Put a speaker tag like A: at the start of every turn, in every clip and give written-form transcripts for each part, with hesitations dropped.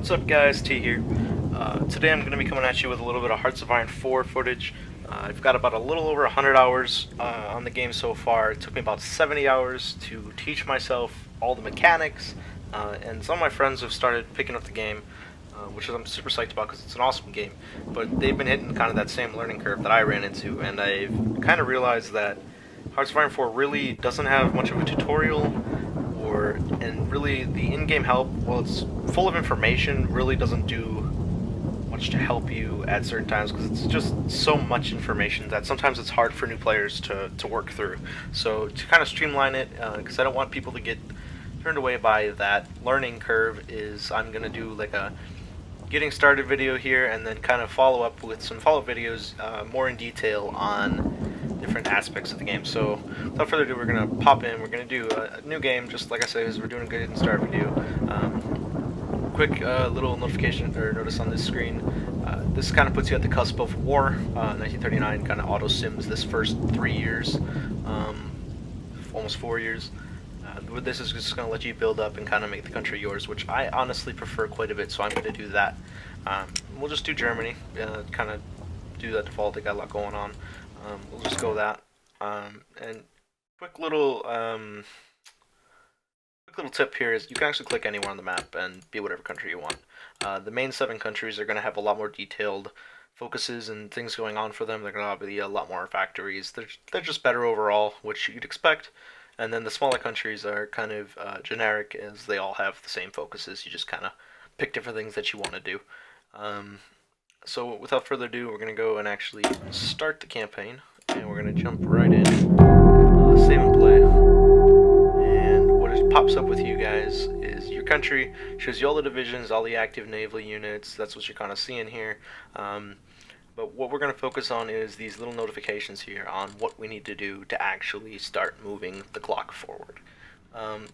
A: What's up guys, T here. Today I'm going to be coming at you with a little bit of Hearts of Iron 4 footage. I've got about a little over 100 hours on the game so far. It took me about 70 hours to teach myself all the mechanics, and some of my friends have started picking up the game, which I'm super psyched about because it's an awesome game. But they've been hitting kind of that same learning curve that I ran into, and I've kind of realized that Hearts of Iron 4 really doesn't have much of a tutorial, and really the in-game help, while it's full of information, really doesn't do much to help you at certain times because it's just so much information that sometimes it's hard for new players to work through. So to kind of streamline it, because I don't want people to get turned away by that learning curve, is I'm going to do like a getting started video here and then kind of follow up with some follow-up videos more in detail on different aspects of the game. So without further ado, we're going to pop in. We're going to do a new game, just like I said, as we're doing a good start video. Quick little notification or notice on this screen. This kind of puts you at the cusp of war. 1939 kind of auto sims this first 3 years, almost 4 years. This is just going to let you build up and kind of make the country yours, which I honestly prefer quite a bit, so I'm going to do that. We'll just do Germany, kind of do that default. They got a lot going on. We'll just go that. And quick little tip here is you can actually click anywhere on the map and be whatever country you want. The main 7 countries are going to have a lot more detailed focuses and things going on for them. They're going to be a lot more factories. They're just better overall, which you'd expect. And then the smaller countries are kind of generic, as they all have the same focuses. You just kind of pick different things that you want to do. So without further ado, we're going to go and actually start the campaign, and we're going to jump right in, save and play, and what it pops up with you guys is your country, shows you all the divisions, all the active naval units. That's what you're kind of seeing here. But what we're going to focus on is these little notifications here on what we need to do to actually start moving the clock forward.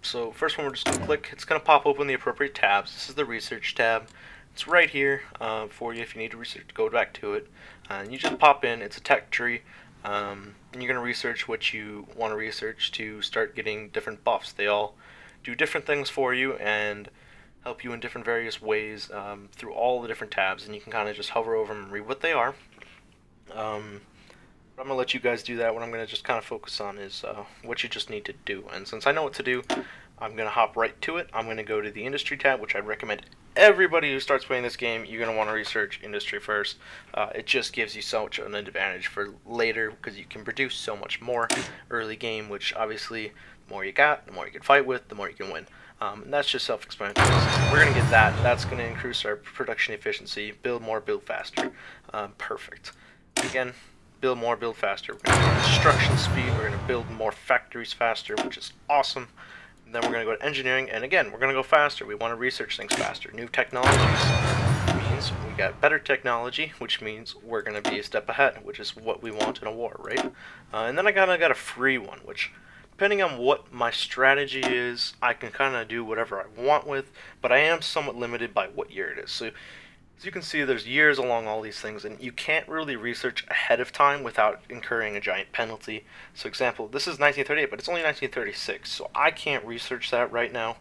A: So first one, we're just going to click. It's going to pop open the appropriate tabs. This is the research tab. It's right here for you if you need to research. Go back to it. And you just pop in. It's a tech tree. And you're going to research what you want to research to start getting different buffs. They all do different things for you and help you in different various ways through all the different tabs, and you can kind of just hover over them and read what they are. I'm going to let you guys do that. What I'm going to just kind of focus on is what you just need to do. And since I know what to do, I'm going to hop right to it. I'm going to go to the industry tab, which I'd recommend everybody who starts playing this game. You're going to want to research industry first. It just gives you so much of an advantage for later because you can produce so much more early game, which obviously the more you got, the more you can fight with, the more you can win. And that's just self-explanatory. We're going to get that. That's going to increase our production efficiency. Build more, build faster. Perfect. Again, build more, build faster. We're going to get construction speed. We're going to build more factories faster, which is awesome. And then we're going to go to engineering, and again, we're going to go faster. We want to research things faster. New technologies means we got better technology, which means we're going to be a step ahead, which is what we want in a war, right? And then I got a free one, which, depending on what my strategy is, I can kind of do whatever I want with, but I am somewhat limited by what year it is. So, as you can see, there's years along all these things, and you can't really research ahead of time without incurring a giant penalty. So, example, this is 1938, but it's only 1936, so I can't research that right now.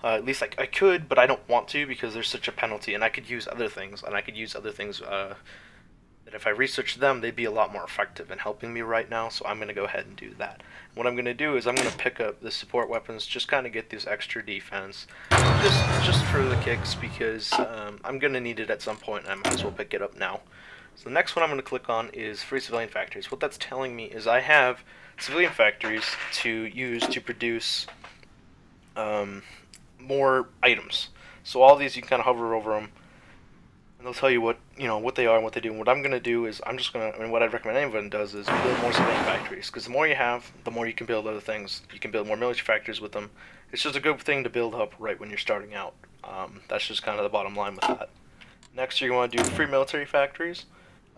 A: At least I could, but I don't want to because there's such a penalty, and I could use other things, that if I research them, they'd be a lot more effective in helping me right now, so I'm going to go ahead and do that. What I'm going to do is I'm going to pick up the support weapons, just kind of get this extra defense, just for the kicks, because I'm going to need it at some point, and I might as well pick it up now. So the next one I'm going to click on is free civilian factories. What that's telling me is I have civilian factories to use to produce more items. So all these, you can kind of hover over them, and they'll tell you what they are and what they do. And what I'm going to do is what I'd recommend anyone does is build more civilian factories, because the more you have, the more you can build other things. You can build more military factories with them. It's just a good thing to build up right when you're starting out. That's just kind of the bottom line with that. Next, you want to do free military factories.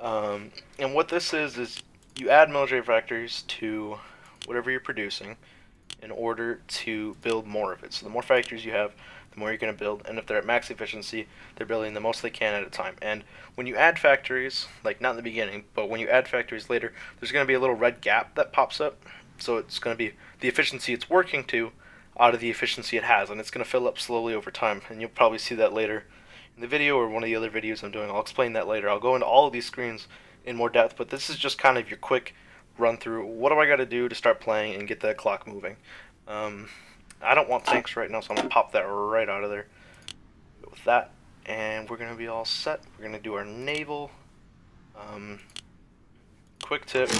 A: And what this is you add military factories to whatever you're producing in order to build more of it. So the more factories you have, the more you're going to build, and if they're at max efficiency, they're building the most they can at a time. And when you add factories, like not in the beginning, but when you add factories later, there's going to be a little red gap that pops up. So it's going to be the efficiency it's working to out of the efficiency it has, and it's going to fill up slowly over time, and you'll probably see that later in the video or one of the other videos I'm doing. I'll explain that later. I'll go into all of these screens in more depth, but this is just kind of your quick run through. What do I got to do to start playing and get that clock moving? I don't want tanks right now, so I'm going to pop that right out of there. Go with that, and we're going to be all set. We're going to do our naval. Quick tip,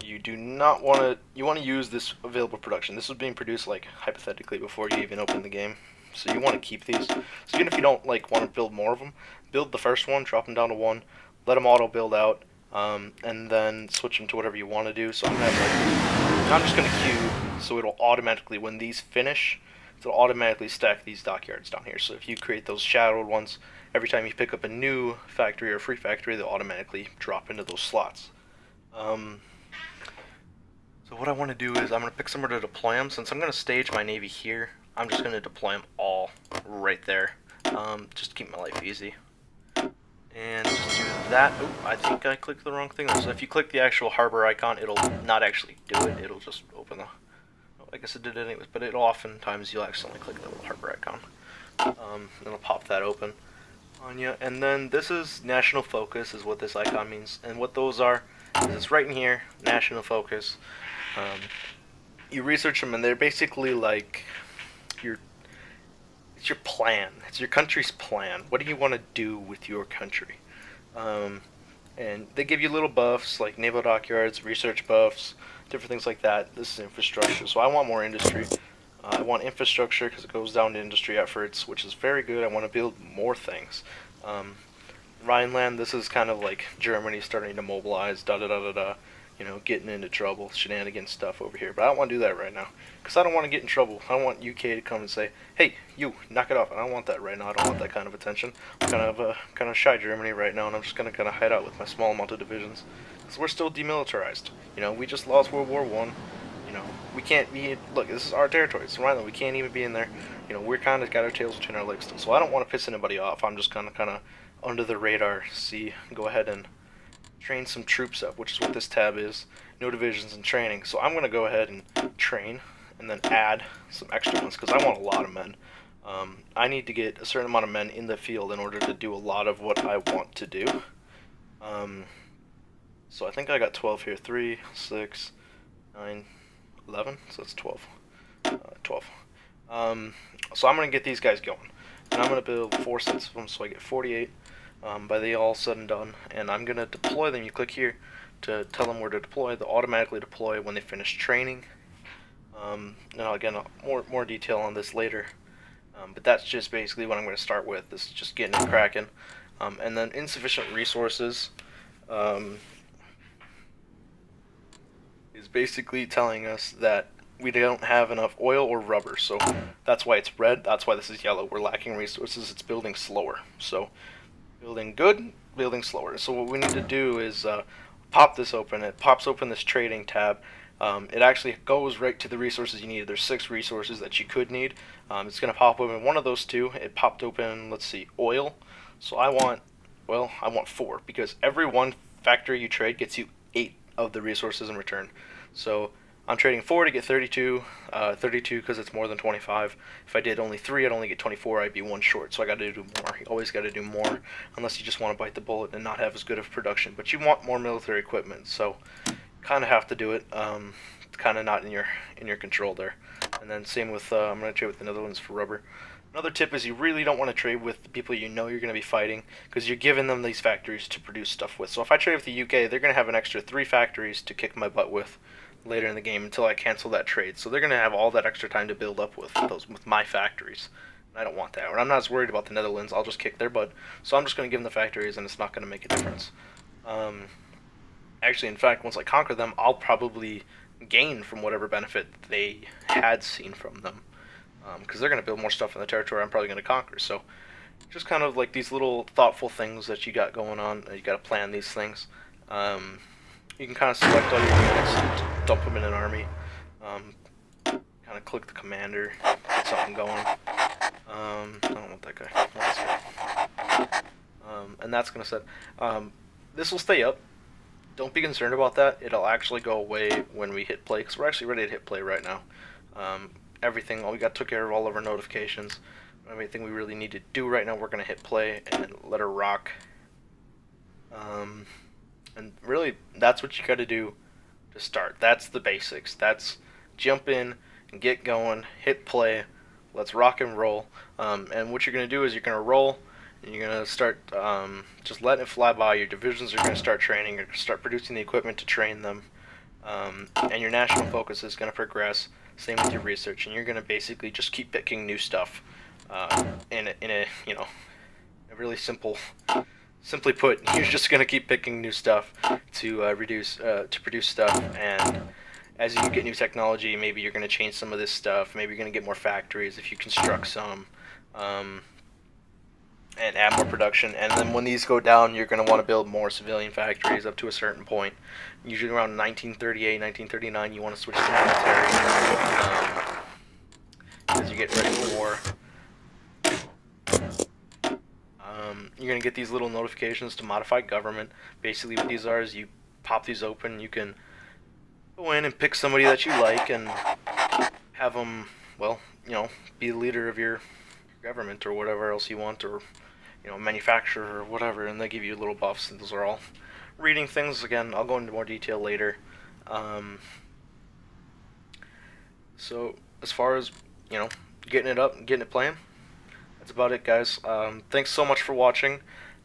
A: you do not want to, you want to use this available production. This was being produced like hypothetically before you even open the game. So you want to keep these. So even if you don't like want to build more of them, build the first one, drop them down to 1, let them auto build out, and then switch them to whatever you want to do. So I'm gonna have like, I'm just gonna queue so it'll automatically, when these finish, it'll automatically stack these dockyards down here. So if you create those shadowed ones, every time you pick up a new factory or free factory, they'll automatically drop into those slots. So what I want to do is I'm going to pick somewhere to deploy them. Since I'm going to stage my navy here, I'm just going to deploy them all right there, just to keep my life easy. And just do that. Oh, I think I clicked the wrong thing. So if you click the actual harbor icon, it'll not actually do it. It'll just open the... Oh, I guess it did it anyways, but it'll oftentimes you'll accidentally click the little harbor icon. It'll pop that open on you. And then this is national focus is what this icon means. And what those are is it's right in here, national focus. You research them and they're basically like it's your plan. It's your country's plan. What do you want to do with your country? And they give you little buffs like naval dockyards, research buffs, different things like that. This is infrastructure. So I want more industry. I want infrastructure because it goes down to industry efforts, which is very good. I want to build more things. Rhineland, this is kind of like Germany starting to mobilize, you know, getting into trouble, shenanigans stuff over here. But I don't want to do that right now because I don't want to get in trouble. I don't want UK to come and say, hey, you, knock it off. I don't want that right now. I don't want that kind of attention. I'm kind of shy Germany right now, and I'm just going to kind of hide out with my small amount of divisions because we're still demilitarized. You know, we just lost World War I. You know, we can't be, look, this is our territory. It's Rhineland. We can't even be in there. You know, we're kind of got our tails between our legs still. So I don't want to piss anybody off. I'm just kind of under the radar, go ahead and train some troops up, which is what this tab is. No divisions and training. So I'm going to go ahead and train and then add some extra ones because I want a lot of men. I need to get a certain amount of men in the field in order to do a lot of what I want to do. So I think I got 12 here. 3, 6, 9, 11. So that's 12. 12. So I'm going to get these guys going. And I'm going to build 4 sets of them so I get 48. By the all said and done, and I'm going to deploy them. You click here to tell them where to deploy. They'll automatically deploy when they finish training. Now again, more detail on this later, but that's just basically what I'm going to start with. This is just getting it cracking. And then insufficient resources is basically telling us that we don't have enough oil or rubber, so that's why it's red. That's why this is yellow. We're lacking resources. It's building slower. So building good, building slower. So what we need to do is pop this open. It pops open this trading tab. It actually goes right to the resources you need. There's 6 resources that you could need. It's going to pop open one of those 2. It popped open, let's see, oil. So I want 4 because every one factory you trade gets you 8 of the resources in return. So I'm trading 4 to get 32, 32 because it's more than 25. If I did only 3, I'd only get 24. I'd be 1 short, so I got to do more. You always got to do more, unless you just want to bite the bullet and not have as good of production. But you want more military equipment, so kind of have to do it. It's kind of not in your control there. And then same with I'm going to trade with the Netherlands for rubber. Another tip is you really don't want to trade with the people you know you're going to be fighting because you're giving them these factories to produce stuff with. So if I trade with the UK, they're going to have an extra 3 factories to kick my butt with later in the game until I cancel that trade. So they're going to have all that extra time to build up with my factories. And I don't want that. And I'm not as worried about the Netherlands. I'll just kick their butt. So I'm just going to give them the factories and it's not going to make a difference. Actually, in fact, once I conquer them, I'll probably gain from whatever benefit they had seen from them. Because they're going to build more stuff in the territory I'm probably going to conquer. So just kind of like these little thoughtful things that you got going on. You got to plan these things. You can kind of select all your units and dump them in an army. Kind of click the commander, get something going. I don't want that guy. I want this guy. And that's going to set. This will stay up. Don't be concerned about that. It'll actually go away when we hit play, because we're actually ready to hit play right now. Everything, we took care of all of our notifications. Everything we really need to do right now, we're going to hit play and let her rock. And really, that's what you got to do to start. That's the basics. That's jump in and get going, hit play, let's rock and roll. And what you're going to do is you're going to roll, and you're going to start just letting it fly by. Your divisions are going to start training, you're going to start producing the equipment to train them. And your national focus is going to progress. Same with your research, and you're going to basically just keep picking new stuff. In a a really simply put, you're just going to keep picking new stuff to produce stuff. And as you get new technology, maybe you're going to change some of this stuff. Maybe you're going to get more factories if you construct some. And add more production, and then when these go down, you're going to want to build more civilian factories up to a certain point. Usually around 1938, 1939, you want to switch to military, as you get ready for war. You're going to get these little notifications to modify government. Basically what these are is you pop these open, you can go in and pick somebody that you like and have them, well, be the leader of your government or whatever else you want, or manufacturer or whatever, and they give you little buffs, and those are all reading things. Again, I'll go into more detail later. So as far as getting it up and getting it playing, that's about it, guys. Thanks so much for watching.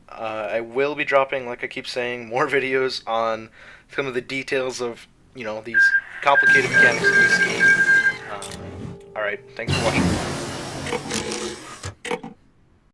A: I will be dropping, like I keep saying, more videos on some of the details of these complicated mechanics of this game. Alright, thanks for watching.